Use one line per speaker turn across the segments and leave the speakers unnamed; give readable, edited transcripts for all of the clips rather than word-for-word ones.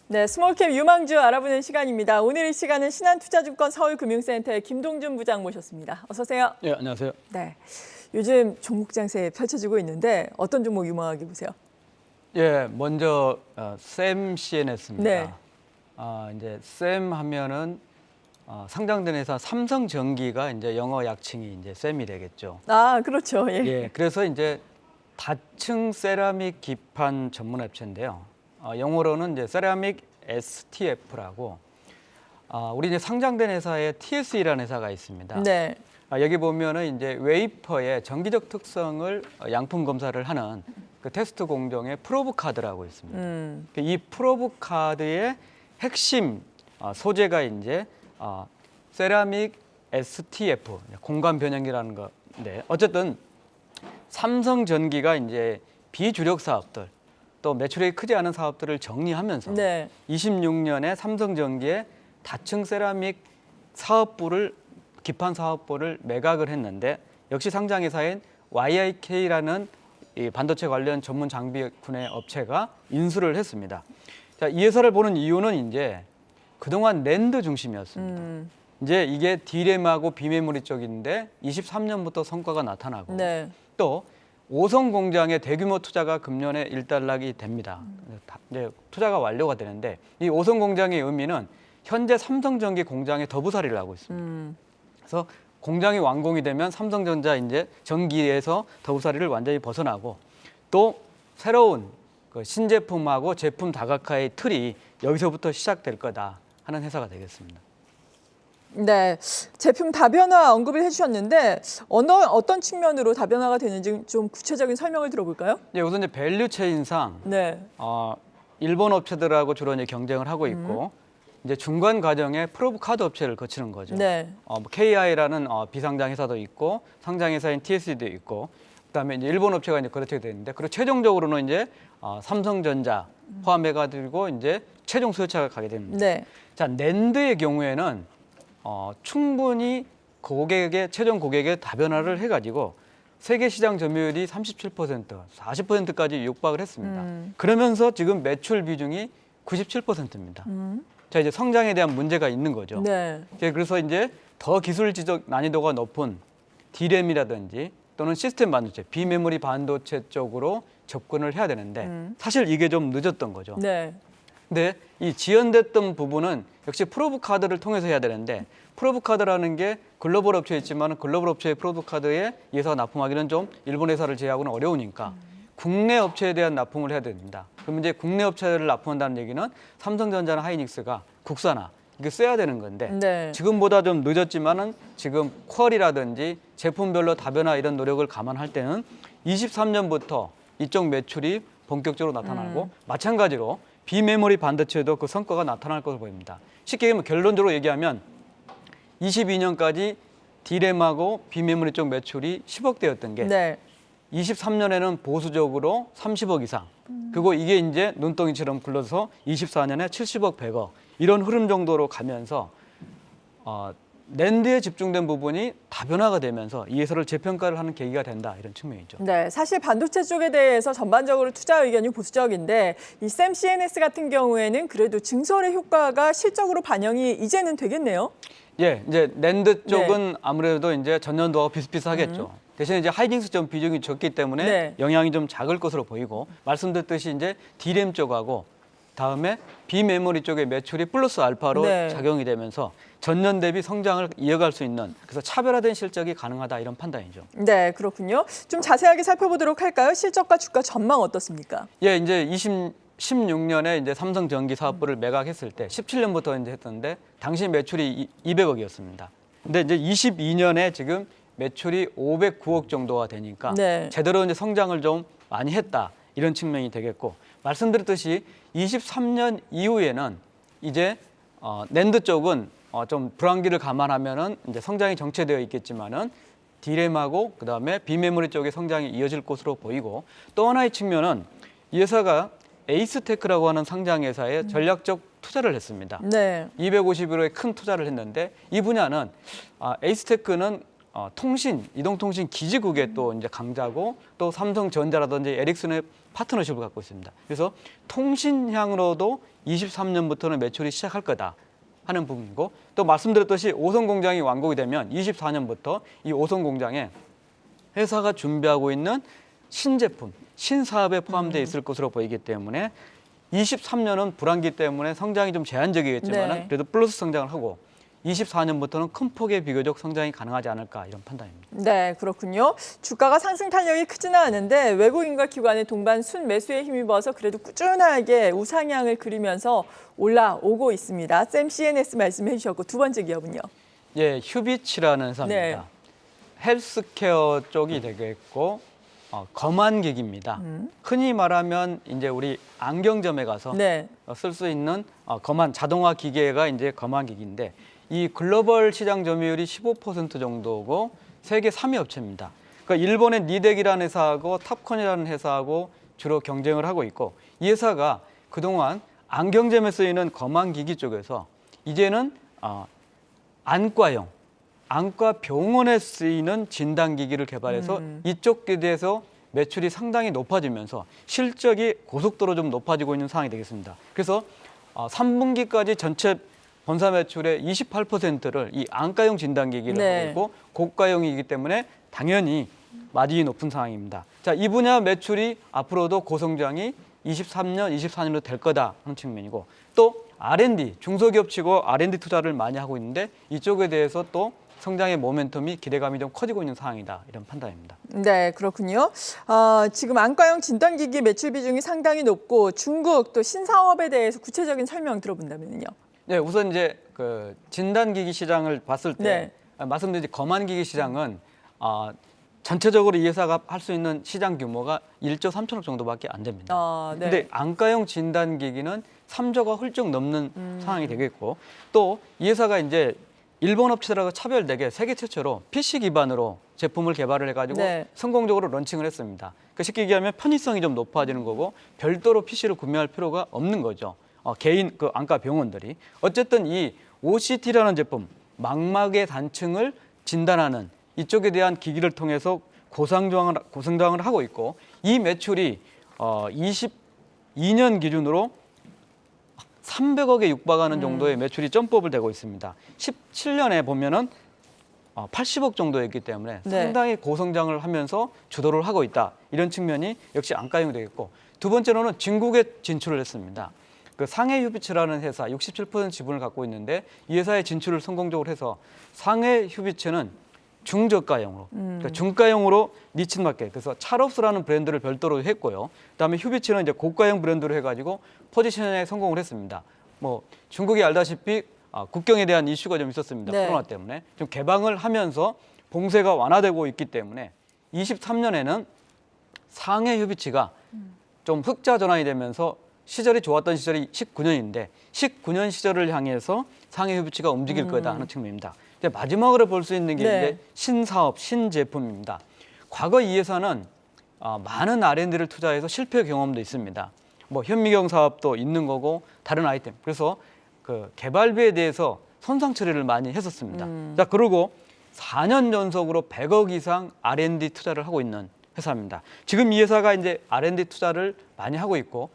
네, 스몰캡 유망주 알아보는 시간입니다. 오늘 이 시간은 신한투자증권 서울금융센터의 김동준 부장 모셨습니다. 어서 오세요.
네, 안녕하세요.
네, 요즘 종목 장세 펼쳐지고 있는데 어떤 종목 유망하게 보세요?
예, 먼저 샘 CNS입니다.
네.
이제 샘 하면은 상장된 회사 삼성전기가 이제 영어 약칭이 이제 샘이 되겠죠.
아, 그렇죠. 예.
예, 그래서 이제 다층 세라믹 기판 전문 업체인데요. 영어로는 이제 세라믹 STF라고 우리 이제 상장된 회사에 TSE라는 회사가 있습니다.
네.
여기 보면은 이제 웨이퍼의 정기적 특성을 양품 검사를 하는 그 테스트 공정의 프로브 카드라고 있습니다. 이 프로브 카드의 핵심 소재가 이제 세라믹 STF 공간 변형기라는 건데 어쨌든 삼성전기가 이제 비주력 사업들 또 매출액이 크지 않은 사업들을 정리하면서
네.
26년에 삼성전기의 다층 세라믹 사업부를 기판 사업부를 매각을 했는데 역시 상장회사인 YIK라는 이 반도체 관련 전문 장비 군의 업체가 인수를 했습니다. 자, 이 회사를 보는 이유는 이제 그동안 낸드 중심이었습니다. 이제 이게 D램하고 비메모리 쪽인데 23년부터 성과가 나타나고
네.
또 오성 공장의 대규모 투자가 금년에 일단락이 됩니다. 이제 투자가 완료가 되는데 이 오성 공장의 의미는 현재 삼성전기 공장의 더부살이를 하고 있습니다. 그래서 공장이 완공이 되면 삼성전자 이제 전기에서 더부살이를 완전히 벗어나고 또 새로운 그 신제품하고 제품 다각화의 틀이 여기서부터 시작될 거다 하는 회사가 되겠습니다.
네, 제품 다변화 언급을 해주셨는데 어떤 측면으로 다변화가 되는지 좀 구체적인 설명을 들어볼까요?
예, 우선 이제 밸류 체인상
네.
일본 업체들하고 주로 이제 경쟁을 하고 있고 이제 중간 과정에 프로브 카드 업체를 거치는 거죠.
네.
KI라는 비상장 회사도 있고 상장 회사인 TSE도 있고 그다음에 이제 일본 업체가 이제 거치게 되는데 그리고 최종적으로는 이제 삼성전자 포함해가지고 이제 최종 수요차가 가게 됩니다.
네.
자, 낸드의 경우에는 충분히 최종 고객의 다변화를 해가지고 세계 시장 점유율이 37%, 40%까지 육박을 했습니다. 그러면서 지금 매출 비중이 97%입니다. 자, 이제 성장에 대한 문제가 있는 거죠.
네.
그래서 이제 더 기술지적 난이도가 높은 D램이라든지 또는 시스템 반도체, 비메모리 반도체 쪽으로 접근을 해야 되는데 사실 이게 좀 늦었던 거죠.
네.
근데 이 지연됐던 부분은 역시 프로브 카드를 통해서 해야 되는데 프로브 카드라는 게 글로벌 업체에 있지만 글로벌 업체의 프로브 카드에 이 회사가 납품하기는 좀 일본 회사를 제외하고는 어려우니까 국내 업체에 대한 납품을 해야 됩니다. 그럼 이제 국내 업체를 납품한다는 얘기는 삼성전자나 하이닉스가 국산화 이게 써야 되는 건데
네.
지금보다 좀 늦었지만은 지금 퀄이라든지 제품별로 다변화 이런 노력을 감안할 때는 23년부터 이쪽 매출이 본격적으로 나타나고 마찬가지로 비메모리 반도체도 그 성과가 나타날 것으로 보입니다. 쉽게 얘기하면 결론적으로 얘기하면 22년까지 D램하고 비메모리 쪽 매출이 10억대였던 게
네.
23년에는 보수적으로 30억 이상 그리고 이게 이제 눈덩이처럼 굴러서 24년에 70억, 100억 이런 흐름 정도로 가면서 낸드에 집중된 부분이 다변화가 되면서 이 회사를 재평가를 하는 계기가 된다 이런 측면이죠.
네, 사실 반도체 쪽에 대해서 전반적으로 투자 의견이 보수적인데 이 샘 CNS 같은 경우에는 그래도 증설의 효과가 실적으로 반영이 이제는 되겠네요.
예, 이제 낸드 쪽은 아무래도 이제 전년도와 비슷비슷하겠죠. 대신에 이제 하이닉스 좀 비중이 적기 때문에
네.
영향이 좀 작을 것으로 보이고 말씀드렸듯이 이제 D램 쪽하고 다음에 비메모리 쪽의 매출이 플러스 알파로
네.
작용이 되면서 전년 대비 성장을 이어갈 수 있는 그래서 차별화된 실적이 가능하다 이런 판단이죠.
네, 그렇군요. 좀 자세하게 살펴보도록 할까요? 실적과 주가 전망 어떻습니까?
예, 이제 16년에 이제 삼성전기 사업부를 매각했을 때 17년부터 이제 했었는데 당시 매출이 200억이었습니다. 근데 이제 22년에 지금 매출이 509억 정도가 되니까
네.
제대로 이제 성장을 좀 많이 했다 이런 측면이 되겠고 말씀드렸듯이 23년 이후에는 이제 낸드 쪽은 좀 불황기를 감안하면은 이제 성장이 정체되어 있겠지만은 D램하고 그다음에 비메모리 쪽의 성장이 이어질 것으로 보이고 또 하나의 측면은 이 회사가 에이스테크라고 하는 상장 회사에 전략적 투자를 했습니다.
네.
251억의 큰 투자를 했는데 이 분야는 에이스테크는 통신, 이동통신 기지국의 또 이제 강자고 또 삼성전자라든지 에릭슨의 파트너십을 갖고 있습니다. 그래서 통신향으로도 23년부터는 매출이 시작할 거다 하는 부분이고 또 말씀드렸듯이 오성 공장이 완공이 되면 24년부터 이 오성 공장에 회사가 준비하고 있는 신제품, 신사업에 포함되어 있을 것으로 보이기 때문에 23년은 불황기 때문에 성장이 좀 제한적이겠지만
네.
그래도 플러스 성장을 하고 24년부터는 큰 폭의 비교적 성장이 가능하지 않을까 이런 판단입니다.
네, 그렇군요. 주가가 상승 탄력이 크지는 않은데 외국인과 기관의 동반 순매수에 힘입어서 그래도 꾸준하게 우상향을 그리면서 올라오고 있습니다. 샘 CNS 말씀해 주셨고 두 번째 기업은요?
예, 휴비치라는 회사입니다.
네.
헬스케어 쪽이 되겠고 검안기기입니다. 흔히 말하면 이제 우리 안경점에 가서
네.
쓸 수 있는 검안 자동화 기계가 이제 검안기기인데 이 글로벌 시장 점유율이 15% 정도고 세계 3위 업체입니다. 그러니까 일본의 니덱이라는 회사하고 탑콘이라는 회사하고 주로 경쟁을 하고 있고 이 회사가 그동안 안경점에 쓰이는 검안기기 쪽에서 이제는 안과용, 안과 병원에 쓰이는 진단기기를 개발해서 이쪽에 대해서 매출이 상당히 높아지면서 실적이 고속도로 좀 높아지고 있는 상황이 되겠습니다. 그래서 3분기까지 전체 본사 매출의 28%를 이 안과용 진단기기를
네.
하고 있고 고가용이기 때문에 당연히 마진이 높은 상황입니다. 자, 이 분야 매출이 앞으로도 고성장이 23년, 24년으로 될 거다 하는 측면이고 또 R&D, 중소기업치고 R&D 투자를 많이 하고 있는데 이쪽에 대해서 또 성장의 모멘텀이 기대감이 좀 커지고 있는 상황이다 이런 판단입니다.
네, 그렇군요. 지금 안과용 진단기기 매출 비중이 상당히 높고 중국 또 신사업에 대해서 구체적인 설명 들어본다면요.
네, 우선 이제 그 진단기기 시장을 봤을 때
네.
말씀드린 검안기기 시장은 전체적으로 이 회사가 할 수 있는 시장 규모가 1조 3천억 정도밖에 안 됩니다.
네.
근데 안과용 진단기기는 3조가 훌쩍 넘는 상황이 되겠고 또 이 회사가 이제 일본 업체들하고 차별되게 세계 최초로 PC 기반으로 제품을 개발을 해가지고
네.
성공적으로 런칭을 했습니다. 그 쉽게 얘기하면 편의성이 좀 높아지는 거고 별도로 PC를 구매할 필요가 없는 거죠. 개인 그 안과 병원들이 어쨌든 이 OCT라는 제품 망막의 단층을 진단하는 이쪽에 대한 기기를 통해서 고성장을 하고 있고 이 매출이 22년 기준으로 300억에 육박하는 정도의 매출이 점프업을 되고 있습니다. 17년에 보면은 80억 정도였기 때문에
네.
상당히 고성장을 하면서 주도를 하고 있다. 이런 측면이 역시 안과용이 되겠고 두 번째로는 중국에 진출을 했습니다. 그 상해 휴비츠라는 회사 67% 지분을 갖고 있는데 이 회사의 진출을 성공적으로 해서 상해 휴비츠는 중저가용으로 그러니까 중가용으로 니치 마켓 그래서 찰옵스라는 브랜드를 별도로 했고요. 그다음에 휴비츠는 이제 고가용 브랜드로 해가지고 포지셔닝에 성공을 했습니다. 뭐 중국이 알다시피 국경에 대한 이슈가 좀 있었습니다.
네.
코로나 때문에 좀 개방을 하면서 봉쇄가 완화되고 있기 때문에 23년에는 상해 휴비츠가 좀 흑자 전환이 되면서 시절이 좋았던 시절이 19년인데 19년 시절을 향해서 상해 휴비츠가 움직일 거다 하는 측면입니다. 마지막으로 볼 수 있는 게
네.
이제 신사업, 신제품입니다. 과거 이 회사는 많은 R&D를 투자해서 실패 경험도 있습니다. 뭐 현미경 사업도 있는 거고 다른 아이템. 그래서 그 개발비에 대해서 손상 처리를 많이 했었습니다. 자, 그리고 4년 연속으로 100억 이상 R&D 투자를 하고 있는 회사입니다. 지금 이 회사가 이제 R&D 투자를 많이 하고 있고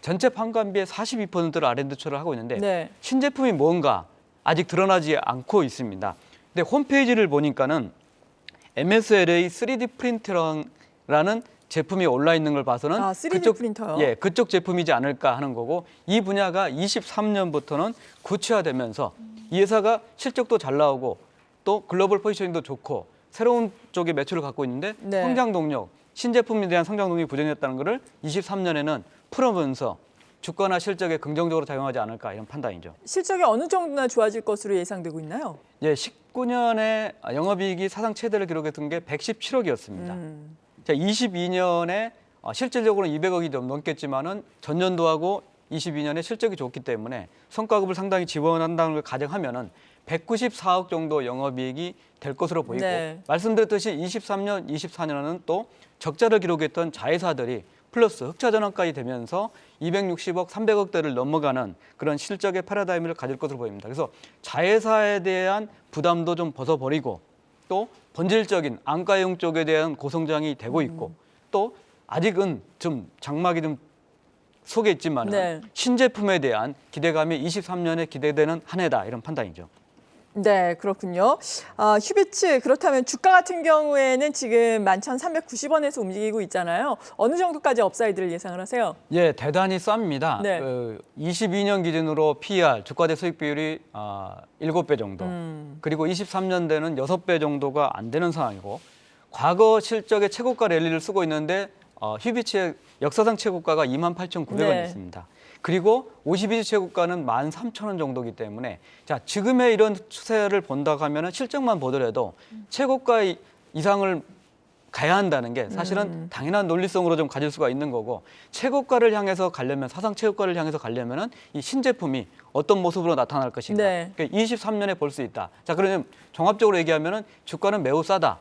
전체 판관비의 42%를 R&D 투자를 하고 있는데
네.
신제품이 뭔가 아직 드러나지 않고 있습니다. 근데 홈페이지를 보니까는 MSLA 3D 프린터라는 제품이 올라 있는 걸 봐서는
3D 프린터요?
예, 그쪽 제품이지 않을까 하는 거고 이 분야가 23년부터는 구체화되면서 이 회사가 실적도 잘 나오고 또 글로벌 포지셔닝도 좋고 새로운 쪽의 매출을 갖고 있는데
네.
성장 동력, 신제품에 대한 성장 동력이 부정했다는 것을 23년에는 풀어보면서 주가나 실적에 긍정적으로 작용하지 않을까 이런 판단이죠.
실적이 어느 정도나 좋아질 것으로 예상되고 있나요?
예, 19년에 영업이익이 사상 최대를 기록했던 게 117억이었습니다. 자, 22년에 실질적으로 200억이 좀 넘겠지만은 전년도하고 22년에 실적이 좋기 때문에 성과급을 상당히 지원한다는 걸 가정하면은 194억 정도 영업이익이 될 것으로 보이고
네.
말씀드렸듯이 23년, 24년은 또 적자를 기록했던 자회사들이 플러스 흑자 전환까지 되면서 260억, 300억대를 넘어가는 그런 실적의 패러다임을 가질 것으로 보입니다. 그래서 자회사에 대한 부담도 좀 벗어버리고 또 본질적인 안과용 쪽에 대한 고성장이 되고 있고 또 아직은 좀 장막이 좀 속에 있지만
네.
신제품에 대한 기대감이 23년에 기대되는 한 해다 이런 판단이죠.
네, 그렇군요. 휴비츠 그렇다면 주가 같은 경우에는 지금 11,390원에서 움직이고 있잖아요. 어느 정도까지 업사이드를 예상을 하세요?
예, 대단히 쌉니다.
네.
22년 기준으로 PER 주가 대 수익 비율이 7배 정도. 그리고 23년대는 6배 정도가 안 되는 상황이고 과거 실적의 최고가 랠리를 쓰고 있는데 휴비츠의 역사상 최고가가 28,900원이었습니다. 그리고 52주 최고가는 13,000원 정도이기 때문에 자 지금의 이런 추세를 본다고 하면 실적만 보더라도 최고가 이상을 가야 한다는 게 사실은 당연한 논리성으로 좀 가질 수가 있는 거고 최고가를 향해서 가려면 사상 최고가를 향해서 가려면은 이 신제품이 어떤 모습으로 나타날 것인가.
네.
그러니까 23년에 볼 수 있다. 자 그러면 종합적으로 얘기하면은 주가는 매우 싸다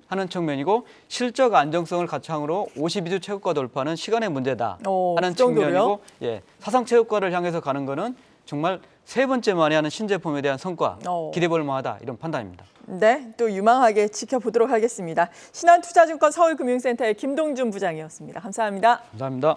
하는 측면이고 실적 안정성을 가창으로 52주 최고가 돌파는 시간의 문제다 하는
그 정도로요?
측면이고 예, 사상 최고가를 향해서 가는 거는 정말 세 번째 만에 하는 신제품에 대한 성과 기대볼 만하다 이런 판단입니다.
네, 또 유망하게 지켜보도록 하겠습니다. 신한투자증권 서울금융센터의 김동준 부장이었습니다. 감사합니다.
감사합니다.